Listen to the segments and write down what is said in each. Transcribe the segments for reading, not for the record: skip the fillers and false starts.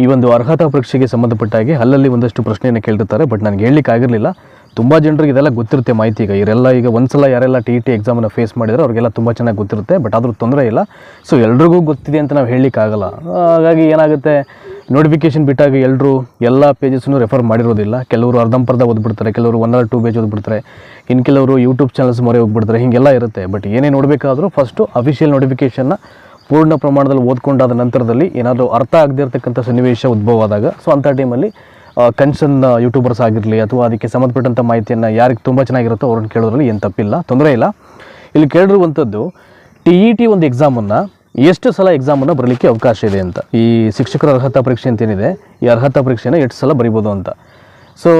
ಈ ಒಂದು ಅರ್ಹತಾ ಪರೀಕ್ಷೆಗೆ ಸಂಬಂಧಪಟ್ಟಾಗಿ ಅಲ್ಲಲ್ಲಿ ಒಂದಷ್ಟು ಪ್ರಶ್ನೆಯನ್ನು ಕೇಳಿರ್ತಾರೆ. ಬಟ್ ನನಗೆ ಹೇಳಲಿಕ್ಕೆ ಆಗಿರಲಿಲ್ಲ. ತುಂಬ ಜನರಿಗೆ ಇದೆಲ್ಲ ಗೊತ್ತಿರುತ್ತೆ ಮಾಹಿತಿ. ಈಗ ಒಂದ್ಸಲ ಯಾರೆಲ್ಲ TET ಎಕ್ಸಾಮನ್ನು ಫೇಸ್ ಮಾಡಿದರೆ ಅವ್ರಿಗೆಲ್ಲ ತುಂಬ ಚೆನ್ನಾಗಿ ಗೊತ್ತಿರುತ್ತೆ. ಬಟ್ ಆದರೂ ತೊಂದರೆ ಇಲ್ಲ. ಸೊ ಎಲ್ರಿಗೂ ಗೊತ್ತಿದೆ ಅಂತ ನಾವು ಹೇಳಲಿಕ್ಕಾಗಲ್ಲ. ಹಾಗಾಗಿ ಏನಾಗುತ್ತೆ, ನೋಟಿಫಿಕೇಷನ್ ಬಿಟ್ಟಾಗ ಎಲ್ಲ ಪೇಜಸ್ಸನ್ನು ರೆಫರ್ ಮಾಡಿರೋದಿಲ್ಲ. ಕೆಲವರು ಅರ್ಧಂಪರ್ಧ ಓದ್ಬಿಡ್ತಾರೆ, ಕೆಲವರು 1 or 2 ಪೇಜ್ ಓದ್ಬಿಡ್ತಾರೆ, ಇನ್ನು ಕೆಲವರು ಯೂಟ್ಯೂಬ್ ಚಾನಲ್ಸ್ ಮೊರೆ ಹೋಗ್ಬಿಡ್ತಾರೆ. ಹೀಗೆಲ್ಲ ಇರುತ್ತೆ. ಬಟ್ ಏನೇ ನೋಡಬೇಕಾದ್ರೂ ಫಸ್ಟು ಅಫಿಷಿಯಲ್ ನೋಟಿಫಿಕೇಷನ್ನ ಪೂರ್ಣ ಪ್ರಮಾಣದಲ್ಲಿ ಓದ್ಕೊಂಡಾದ ನಂತರದಲ್ಲಿ ಏನಾದರೂ ಅರ್ಥ ಆಗದೇ ಇರತಕ್ಕಂಥ ಸನ್ನಿವೇಶ ಉದ್ಭವ ಆದಾಗ, ಸೊ ಅಂಥ ಟೈಮಲ್ಲಿ ಕನ್ಸರ್ನ್ ಯೂಟ್ಯೂಬರ್ಸ್ ಆಗಿರಲಿ ಅಥವಾ ಅದಕ್ಕೆ ಸಂಬಂಧಪಟ್ಟಂಥ ಮಾಹಿತಿಯನ್ನು ಯಾರಿಗೆ ತುಂಬ ಚೆನ್ನಾಗಿರುತ್ತೋ ಅವ್ರನ್ನ ಕೇಳೋದ್ರಲ್ಲಿ ಏನು ತಪ್ಪಿಲ್ಲ, ತೊಂದರೆ ಇಲ್ಲ. ಇಲ್ಲಿ ಕೇಳಿರುವಂಥದ್ದು TET ಒಂದು ಎಕ್ಸಾಮನ್ನು ಎಷ್ಟು ಸಲ ಎಕ್ಸಾಮನ್ನು ಬರಲಿಕ್ಕೆ ಅವಕಾಶ ಇದೆ ಅಂತ. ಈ ಶಿಕ್ಷಕರ ಅರ್ಹತಾ ಪರೀಕ್ಷೆ ಅಂತೇನಿದೆ, ಈ ಅರ್ಹತಾ ಪರೀಕ್ಷೆನ ಎಷ್ಟು ಸಲ ಬರಿಬೋದು ಅಂತ. ಸೊ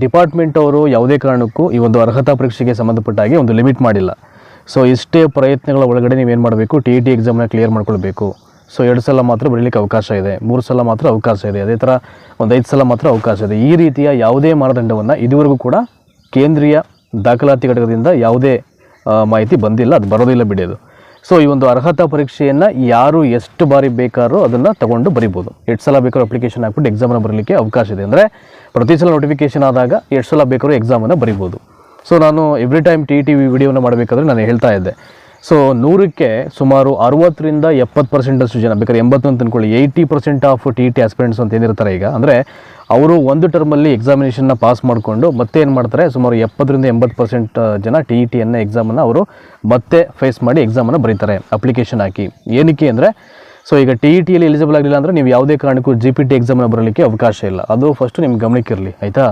ಡಿಪಾರ್ಟ್ಮೆಂಟ್ ಅವರು ಯಾವುದೇ ಕಾರಣಕ್ಕೂ ಈ ಒಂದು ಅರ್ಹತಾ ಪರೀಕ್ಷೆಗೆ ಸಂಬಂಧಪಟ್ಟಾಗಿ ಒಂದು ಲಿಮಿಟ್ ಮಾಡಿಲ್ಲ. ಸೊ ಇಷ್ಟೇ ಪ್ರಯತ್ನಗಳ ಒಳಗಡೆ ನೀವೇನು ಮಾಡಬೇಕು, TET ಎಕ್ಸಾಮ್ನ ಕ್ಲಿಯರ್ ಮಾಡ್ಕೊಳ್ಬೇಕು. ಸೊ 2 ಸಲ ಮಾತ್ರ ಬರೀಲಿಕ್ಕೆ ಅವಕಾಶ ಇದೆ, 3 ಸಲ ಮಾತ್ರ ಅವಕಾಶ ಇದೆ, ಅದೇ ಥರ ಒಂದು 5 ಸಲ ಮಾತ್ರ ಅವಕಾಶ ಇದೆ. ಈ ರೀತಿಯ ಯಾವುದೇ ಮಾನದಂಡವನ್ನು ಇದುವರೆಗೂ ಕೂಡ ಕೇಂದ್ರೀಯ ದಾಖಲಾತಿ ಘಟಕದಿಂದ ಯಾವುದೇ ಮಾಹಿತಿ ಬಂದಿಲ್ಲ, ಅದು ಬರೋದಿಲ್ಲ ಬಿಡೋದು. ಸೊ ಈ ಒಂದು ಅರ್ಹತಾ ಪರೀಕ್ಷೆಯನ್ನು ಯಾರು ಎಷ್ಟು ಬಾರಿ ಬೇಕಾದ್ರೂ ಅದನ್ನು ತಗೊಂಡು ಬರಿಬೋದು. 2 ಸಲ ಬೇಕಾದ್ರೂ ಅಪ್ಲಿಕೇಶನ್ ಹಾಕ್ಬಿಟ್ಟು ಎಕ್ಸಾಮನ್ನು ಬರಲಿಕ್ಕೆ ಅವಕಾಶ ಇದೆ. ಅಂದರೆ ಪ್ರತಿ ಸಲ ನೋಟಿಫಿಕೇಷನ್ ಆದಾಗ 2 ಸಲ ಬೇಕಾದ್ರೂ ಎಕ್ಸಾಮನ್ನು ಬರಿಬೋದು. ಸೊ ನಾನು ಎವ್ರಿ ಟೈಮ್ TET ವಿಡಿಯೋನ ಮಾಡಬೇಕಾದ್ರೆ ನಾನು ಹೇಳ್ತಾ ಇದ್ದೆ, ಸೊ 100ಕ್ಕೆ ಸುಮಾರು 60ರಿಂದ 70% ಜನ, ಬೇಕಾದ್ರೆ 80 ಅಂತ ಅಂದ್ಕೊಳ್ಳಿ, 80% ಆಫ್ TET ಆಸ್ಪಿರೆಂಟ್ಸ್ ಅಂತ ಏನಿರ್ತಾರೆ ಈಗ, ಅಂದರೆ ಅವರು ಒಂದು ಟರ್ಮಲ್ಲಿ ಎಕ್ಸಾಮಿನೇಷನ್ನ ಪಾಸ್ ಮಾಡಿಕೊಂಡು ಮತ್ತೆ ಏನು ಮಾಡ್ತಾರೆ, ಸುಮಾರು 70ರಿಂದ 80% ಜನ TETಯನ್ನು ಎಕ್ಸಾಮನ್ನು ಅವರು ಮತ್ತೆ ಫೇಸ್ ಮಾಡಿ ಎಕ್ಸಾಮನ್ನು ಬರೀತಾರೆ ಅಪ್ಲಿಕೇಶನ್ ಹಾಕಿ. ಏನಕ್ಕೆ ಅಂದರೆ, ಸೊ ಈಗ TETಯಲ್ಲಿ ಎಲಿಜಿಬಲ್ ಆಗಲಿಲ್ಲ ಅಂದರೆ ನೀವು ಯಾವುದೇ ಕಾರಣಕ್ಕೂ GPT ಎಕ್ಸಾಮನ್ನು ಬರಲಿಕ್ಕೆ ಅವಕಾಶ ಇಲ್ಲ. ಅದು ಫಸ್ಟು ನಿಮ್ಮ ಗಮನಕ್ಕಿರಲಿ, ಆಯಿತಾ.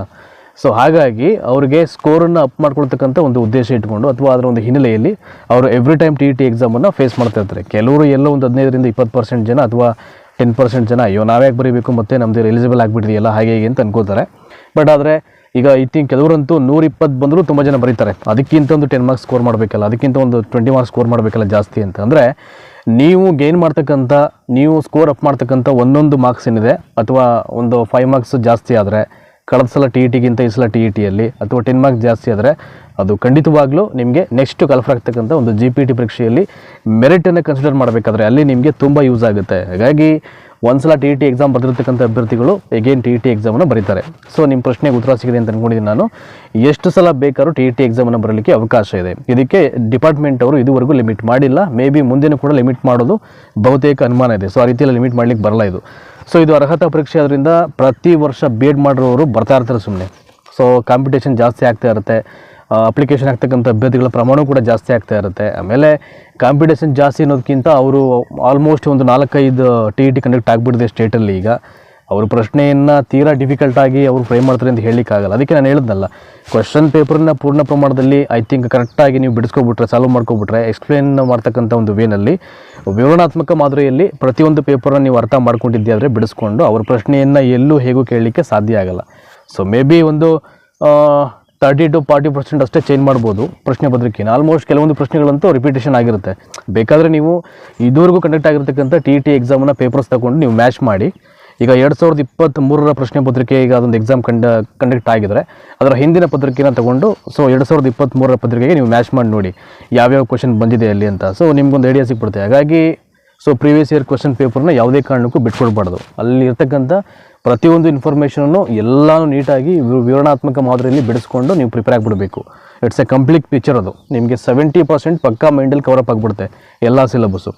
ಸೊ ಹಾಗಾಗಿ ಅವರಿಗೆ ಸ್ಕೋರನ್ನು ಅಪ್ ಮಾಡ್ಕೊಳ್ತಕ್ಕಂಥ ಒಂದು ಉದ್ದೇಶ ಇಟ್ಕೊಂಡು ಅಥವಾ ಅದರ ಒಂದು ಹಿನ್ನೆಲೆಯಲ್ಲಿ ಅವರು ಎವ್ರಿ ಟೈಮ್ TET ಎಕ್ಸಾಮನ್ನು ಫೇಸ್ ಮಾಡ್ತಾ ಇರ್ತಾರೆ. ಕೆಲವರು ಎಲ್ಲೋ ಒಂದು 15ರಿಂದ 20% ಜನ ಅಥವಾ 10% ಜನ ಅಯ್ಯೋ ನಾವ್ಯಾಕೆ ಬರೀಬೇಕು, ಮತ್ತೆ ನಮ್ಮದು ಎಲಿಜಿಬಲ್ ಆಗಿಬಿಟ್ಟಿದೆಯಲ್ಲ ಹಾಗೆ ಹೀಗೆ ಅಂತ ಅನ್ಕೋತಾರೆ. ಬಟ್ ಆದರೆ ಈಗ ಕೆಲವರಂತೂ 120 ಬಂದರೂ ತುಂಬ ಜನ ಬರೀತಾರೆ. ಅದಕ್ಕಿಂತ ಒಂದು 10 ಮಾರ್ಕ್ಸ್ ಸ್ಕೋರ್ ಮಾಡಬೇಕಲ್ಲ, ಅದಕ್ಕಿಂತ ಒಂದು 20 ಮಾರ್ಕ್ಸ್ ಸ್ಕೋರ್ ಮಾಡಬೇಕಲ್ಲ ಜಾಸ್ತಿ ಅಂತ. ಅಂದರೆ ನೀವು ಗೇನ್ ಮಾಡ್ತಕ್ಕಂಥ, ನೀವು ಸ್ಕೋರ್ ಅಪ್ ಮಾಡ್ತಕ್ಕಂಥ ಒಂದೊಂದು ಮಾರ್ಕ್ಸ್ ಏನಿದೆ, ಅಥವಾ ಒಂದು 5 ಮಾರ್ಕ್ಸ್ ಜಾಸ್ತಿ ಆದರೆ ಕಳೆದ ಸಲ TETಗಿಂತ ಈ ಸಲ TETಯಲ್ಲಿ, ಅಥವಾ 10 ಮಾರ್ಕ್ಸ್ ಜಾಸ್ತಿ ಆದರೆ ಅದು ಖಂಡಿತವಾಗ್ಲೂ ನಿಮಗೆ ನೆಕ್ಸ್ಟ್ ಕಲ್ಫರ್ ಆಗ್ತಕ್ಕಂಥ ಒಂದು GPT ಪರೀಕ್ಷೆಯಲ್ಲಿ ಮೆರಿಟನ್ನು ಕನ್ಸಿಡರ್ ಮಾಡಬೇಕಾದ್ರೆ ಅಲ್ಲಿ ನಿಮಗೆ ತುಂಬ ಯೂಸ್ ಆಗುತ್ತೆ. ಹಾಗಾಗಿ ಒಂದು ಸಲ TET ಎಕ್ಸಾಮ್ ಬರೆದಿರ್ತಕ್ಕಂಥ ಅಭ್ಯರ್ಥಿಗಳು ಎಗೇನ್ TET ಎಕ್ಸಾಮನ್ನು ಬರೀತಾರೆ. ಸೊ ನಿಮ್ಮ ಪ್ರಶ್ನೆಗೆ ಉತ್ತರ ಸಿಗಿದೆ ಅಂತ ಅಂದ್ಕೊಂಡಿದ್ದೀನಿ ನಾನು. ಎಷ್ಟು ಸಲ ಬೇಕಾದ್ರೂ TET ಎಕ್ಸಾಮನ್ನು ಬರಲಿಕ್ಕೆ ಅವಕಾಶ ಇದೆ. ಇದಕ್ಕೆ ಡಿಪಾರ್ಟ್ಮೆಂಟ್ ಅವರು ಇದುವರೆಗೂ ಲಿಮಿಟ್ ಮಾಡಿಲ್ಲ. ಮೇ ಬಿ ಮುಂದಿನ ಕೂಡ ಲಿಮಿಟ್ ಮಾಡೋದು ಬಹುತೇಕ ಅನುಮಾನ ಇದೆ. ಸೊ ಆ ರೀತಿಯಲ್ಲಿ ಲಿಮಿಟ್ ಮಾಡಲಿಕ್ಕೆ ಬರಲ್ಲ ಇದು. ಸೊ ಇದು ಅರ್ಹತಾ ಪರೀಕ್ಷೆ ಆದ್ದರಿಂದ ಪ್ರತಿ ವರ್ಷ B.Ed ಮಾಡಿರೋರು ಬರ್ತಾ ಇರ್ತಾರೆ ಸುಮ್ಮನೆ. ಸೊ ಕಾಂಪಿಟೇಷನ್ ಜಾಸ್ತಿ ಆಗ್ತಾ ಇರುತ್ತೆ, ಅಪ್ಲಿಕೇಶನ್ ಆಗ್ತಕ್ಕಂಥ ಅಭ್ಯರ್ಥಿಗಳ ಪ್ರಮಾಣ ಕೂಡ ಜಾಸ್ತಿ ಆಗ್ತಾ ಇರುತ್ತೆ. ಆಮೇಲೆ ಕಾಂಪಿಟೇಷನ್ ಜಾಸ್ತಿ ಅನ್ನೋದಕ್ಕಿಂತ ಅವರು ಆಲ್ಮೋಸ್ಟ್ ಒಂದು 4-5 TET ಕಂಡಕ್ಟ್ ಆಗಿಬಿಟ್ಟಿದೆ ಸ್ಟೇಟಲ್ಲಿ. ಈಗ ಅವರು ಪ್ರಶ್ನೆಯನ್ನು ತೀರಾ ಡಿಫಿಕಲ್ಟಾಗಿ ಅವರು ಫ್ರೇಮ್ ಮಾಡ್ತಾರೆ ಅಂತ ಹೇಳಲಿಕ್ಕಾಗಲ್ಲ. ಅದಕ್ಕೆ ನಾನು ಹೇಳಿದ್ನಲ್ಲ, ಕ್ವಶನ್ ಪೇಪರನ್ನ ಪೂರ್ಣ ಪ್ರಮಾಣದಲ್ಲಿ ಐ ಥಿಂಕ್ ಕರೆಕ್ಟಾಗಿ ನೀವು ಬಿಡಿಸ್ಕೊಬಿಟ್ರೆ, ಸಾಲ್ವ್ ಮಾಡ್ಕೊಬಿಟ್ರೆ, ಎಕ್ಸ್ಪ್ಲೇನ್ ಮಾಡ್ತಕ್ಕಂಥ ಒಂದು ವೇನಲ್ಲಿ ವಿವರಣಾತ್ಮಕ ಮಾದರಿಯಲ್ಲಿ ಪ್ರತಿಯೊಂದು ಪೇಪರನ್ನು ನೀವು ಅರ್ಥ ಮಾಡ್ಕೊಂಡಿದ್ದೆ ಆದರೆ ಬಿಡಿಸ್ಕೊಂಡು ಅವ್ರ ಪ್ರಶ್ನೆಯನ್ನು ಎಲ್ಲೂ ಹೇಗೂ ಕೇಳಲಿಕ್ಕೆ ಸಾಧ್ಯ ಆಗಲ್ಲ. ಸೊ ಮೇ ಬಿ ಒಂದು 30 to 40% ಅಷ್ಟೇ ಚೇಂಜ್ ಮಾಡ್ಬೋದು ಪ್ರಶ್ನೆ ಪತ್ರಿಕೆನ. ಆಲ್ಮೋಸ್ಟ್ ಕೆಲವೊಂದು ಪ್ರಶ್ನೆಗಳಂತೂ ರಿಪೀಟೇಷನ್ ಆಗಿರುತ್ತೆ. ಬೇಕಾದರೆ ನೀವು ಇದುವರೆಗೂ ಕಂಡಕ್ಟ್ ಆಗಿರ್ತಕ್ಕಂಥ TET ಎಕ್ಸಾಮನ್ನು ಪೇಪರ್ಸ್ ತಗೊಂಡು ನೀವು ಮ್ಯಾಚ್ ಮಾಡಿ, ಈಗ 2023ರ ಪ್ರಶ್ನೆ ಪತ್ರಿಕೆ ಈಗ ಅದೊಂದು ಎಕ್ಸಾಮ್ ಕಂಡಕ್ಟ್ ಆಗಿದ್ರೆ ಅದರ ಹಿಂದಿನ ಪತ್ರಿಕೆನ ತಗೊಂಡು, ಸೊ 2023ರ ಪತ್ರಿಕೆಗೆ ನೀವು ಮ್ಯಾಚ್ ಮಾಡಿ ನೋಡಿ ಯಾವ್ಯಾವ ಕ್ವಶನ್ ಬಂದಿದೆ ಅಲ್ಲಿ ಅಂತ. ಸೊ ನಿಮ್ಗೊಂದು ಐಡಿಯಾ ಸಿಕ್ಬಿಡುತ್ತೆ. ಹಾಗಾಗಿ ಸೊ ಪ್ರೀವಿಯಸ್ ಇಯರ್ ಕ್ವಶನ್ ಪೇಪರ್ನ ಯಾವುದೇ ಕಾರಣಕ್ಕೂ ಬಿಟ್ಕೊಡ್ಬಾರ್ದು. ಅಲ್ಲಿ ಇರ್ತಕ್ಕಂಥ ಪ್ರತಿಯೊಂದು ಇನ್ಫಾರ್ಮೇಷನನ್ನು ಎಲ್ಲನೂ ನೀಟಾಗಿ ವಿವರಣಾತ್ಮಕ ಮಾದರಿಯಲ್ಲಿ ಬಿಡಿಸ್ಕೊಂಡು ನೀವು ಪ್ರಿಪೇರ್ ಆಗಿಬಿಡಬೇಕು. It's a complete picture. ಅದು ನಿಮಗೆ 70% ಪಕ್ಕಾ ಮೈಂಡಲ್ಲಿ ಕವರಪ್ ಆಗಿಬಿಡುತ್ತೆ ಎಲ್ಲ ಸಿಲೆಬಸ್ಸು.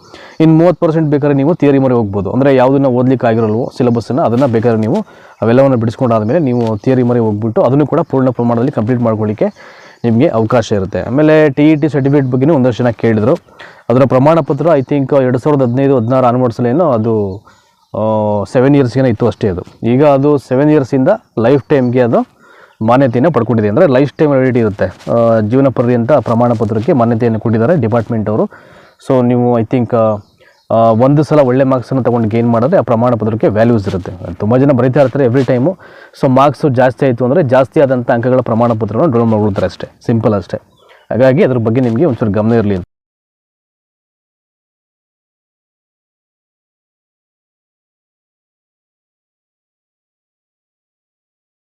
ಇನ್ನು 30% ಬೇಕಾದ್ರೆ ನೀವು ಥಿಯರಿ ಮೊರೆ ಹೋಗ್ಬೋದು. ಅಂದರೆ ಯಾವುದನ್ನು ಓದಲಿಕ್ಕೆ ಆಗಿರಲ್ವೋ ಸಿಲೆಬಸ್ಸನ್ನು ಅದನ್ನು ಬೇಕಾದ್ರೆ ನೀವು ಅವೆಲ್ಲವನ್ನು ಬಿಡಿಸ್ಕೊಂಡಾದಮೇಲೆ ನೀವು ಥಿಯರಿ ಮೊರೆ ಹೋಗ್ಬಿಟ್ಟು ಅದನ್ನು ಕೂಡ ಪೂರ್ಣ ಪ್ರಮಾಣದಲ್ಲಿ ಕಂಪ್ಲೀಟ್ ಮಾಡ್ಕೊಳ್ಳಿಕ್ಕೆ ನಿಮಗೆ ಅವಕಾಶ ಇರುತ್ತೆ. ಆಮೇಲೆ TET ಸರ್ಟಿಫಿಕೇಟ್ ಬಗ್ಗೆಯೂ ಒಂದಷ್ಟು ಜನ ಕೇಳಿದರು. ಅದರ ಪ್ರಮಾಣ ಪತ್ರ ಐ ಥಿಂಕ್ 2015-16 ಆನ್ವರ್ಡ್ಸಲ್ಲೇನೋ ಅದು 7 ಇಯರ್ಸ್ಗೇನೋ ಇತ್ತು ಅಷ್ಟೇ. ಅದು ಈಗ ಅದು 7 ಇಯರ್ಸಿಂದ ಲೈಫ್ ಟೈಮ್ಗೆ ಅದು ಮಾನ್ಯತೆಯನ್ನು ಪಡ್ಕೊಂಡಿದೆ. ಅಂದರೆ ಲೈಫ್ ಟೈಮ್ ವ್ಯಾಲಿಡಿಟಿ ಇರುತ್ತೆ, ಜೀವನ ಪರ್ಯಂತ ಪ್ರಮಾಣ ಪತ್ರಕ್ಕೆ ಮಾನ್ಯತೆಯನ್ನು ಕೊಟ್ಟಿದ್ದಾರೆ ಡಿಪಾರ್ಟ್ಮೆಂಟ್ ಅವರು. ಸೊ ನೀವು ಐ ಥಿಂಕ್ ಒಂದು ಸಲ ಒಳ್ಳೆ ಮಾರ್ಕ್ಸನ್ನು ತೊಗೊಂಡು ಗೇನ್ ಮಾಡಿದ್ರೆ ಆ ಪ್ರಮಾಣ ಪತ್ರಕ್ಕೆ ವ್ಯಾಲ್ಯೂಸ್ ಇರುತ್ತೆ. ತುಂಬ ಜನ ಬರೀತಾ ಇರ್ತಾರೆ ಎವ್ರಿ ಟೈಮು. ಸೊ ಮಾರ್ಕ್ಸು ಜಾಸ್ತಿ ಆಯಿತು ಅಂದರೆ ಜಾಸ್ತಿ ಆದಂಥ ಅಂಕಗಳ ಪ್ರಮಾಣ ಪತ್ರವನ್ನು ಡೌನ್ಲೋಡ್ ಮಾಡ್ಕೊಳ್ತಾರೆ ಅಷ್ಟೇ, ಸಿಂಪಲ್ ಅಷ್ಟೇ. ಹಾಗಾಗಿ ಅದ್ರ ಬಗ್ಗೆ ನಿಮಗೆ ಒಂಚೂರು ಗಮನ ಇರಲಿ.